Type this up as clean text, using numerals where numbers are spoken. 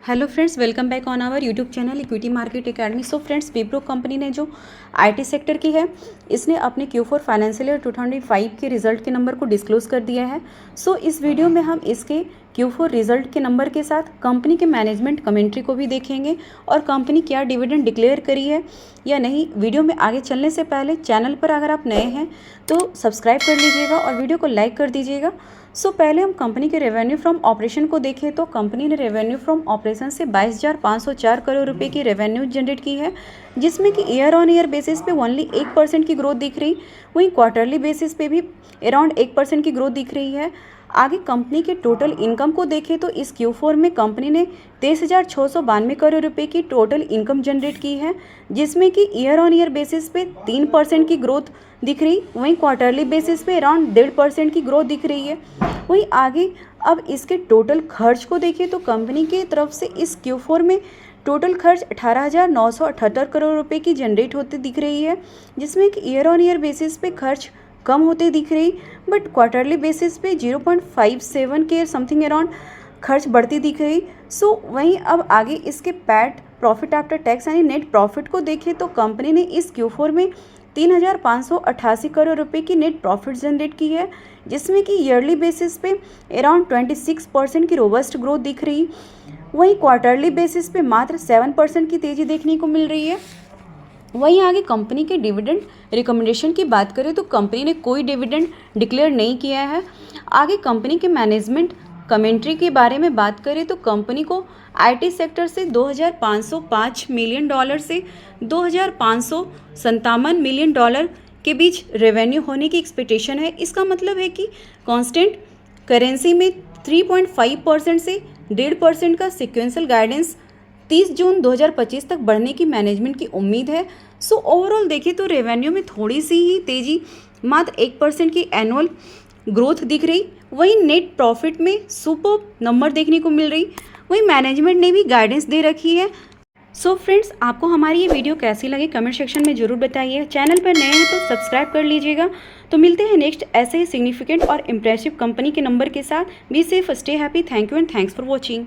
Hello friends, welcome back on our YouTube channel equity market academy. So friends, Wipro company ने जो IT sector की है, इसने अपने Q4 फाइनेंशियल ईयर 2005 के रिजल्ट के नंबर को डिस्क्लोज कर दिया है। सो इस वीडियो में हम इसके Q4 रिजल्ट के नंबर के साथ कंपनी के मैनेजमेंट कमेंट्री को भी देखेंगे और कंपनी क्या डिविडेंड डिक्लेयर करी है या नहीं। वीडियो में आगे चलने से पहले चैनल पर अगर आप नए हैं तो सब्सक्राइब कर लीजिएगा और वीडियो को लाइक कर दीजिएगा। पहले हम कंपनी के रेवेन्यू फ्रॉम ऑपरेशन को देखें तो कंपनी ने रेवेन्यू फ्रॉम ऑपरेशन से 22,504 करोड़ रुपए की रेवेन्यू जनरेट की है, जिसमें कि ईयर ऑन ईयर बेसिस पे ओनली 1% की ग्रोथ दिख रही, वहीं क्वार्टरली बेसिस पे भी अराउंड 1% की ग्रोथ दिख रही है। आगे कंपनी के टोटल इनकम को देखें तो इस Q4 में कंपनी ने 23,692 करोड़ रुपए की टोटल इनकम जनरेट की है, जिसमें कि ईयर ऑन ईयर बेसिस पे 3% की ग्रोथ दिख रही, वहीं क्वार्टरली बेसिस पे अराउंड 1.5% की ग्रोथ दिख रही है। वहीं आगे अब इसके टोटल खर्च को देखें तो कंपनी की तरफ से इस Q4 में टोटल खर्च 18,978 करोड़ रुपए की जनरेट होती दिख रही है, जिसमें कि ईयर ऑन ईयर बेसिस पे खर्च कम होते दिख रही, बट क्वार्टरली बेसिस पे 0.57 के समथिंग अराउंड खर्च बढ़ती दिख रही। वहीं अब आगे इसके पैट प्रॉफिट आफ्टर टैक्स यानी नेट प्रॉफिट को देखें तो कंपनी ने इस Q4 में 3,588 करोड़ रुपए की नेट प्रॉफिट जनरेट की है, जिसमें कि ईयरली बेसिस पे अराउंड 26% की रोबस्ट ग्रोथ दिख रही, वहीं क्वार्टरली बेसिस पे मात्र 7% की तेज़ी देखने को मिल रही है। वहीं आगे कंपनी के डिविडेंड रिकमेंडेशन की बात करें तो कंपनी ने कोई डिविडेंड डिक्लेयर नहीं किया है। आगे कंपनी के मैनेजमेंट कमेंट्री के बारे में बात करें तो कंपनी को आईटी सेक्टर से $2,505 मिलियन से $2,557 मिलियन के बीच रेवेन्यू होने की एक्सपेक्टेशन है। इसका मतलब है कि कांस्टेंट करेंसी में 3.5% से 1.5% का सिक्वेंशियल गाइडेंस 30 जून 2025 तक बढ़ने की मैनेजमेंट की उम्मीद है। ओवरऑल देखें तो रेवेन्यू में थोड़ी सी ही तेज़ी, मात्र 1% की एनुअल ग्रोथ दिख रही, वहीं नेट प्रॉफिट में सुपर नंबर देखने को मिल रही, वहीं मैनेजमेंट ने भी गाइडेंस दे रखी है। फ्रेंड्स, आपको हमारी ये वीडियो कैसी लगी कमेंट सेक्शन में ज़रूर बताइए। चैनल पर नए हैं तो सब्सक्राइब कर लीजिएगा। तो मिलते हैं नेक्स्ट ऐसे ही सिग्निफिकेंट और इम्प्रेसिव कंपनी के नंबर के साथ। Be safe, stay happy, thank you and thanks for watching.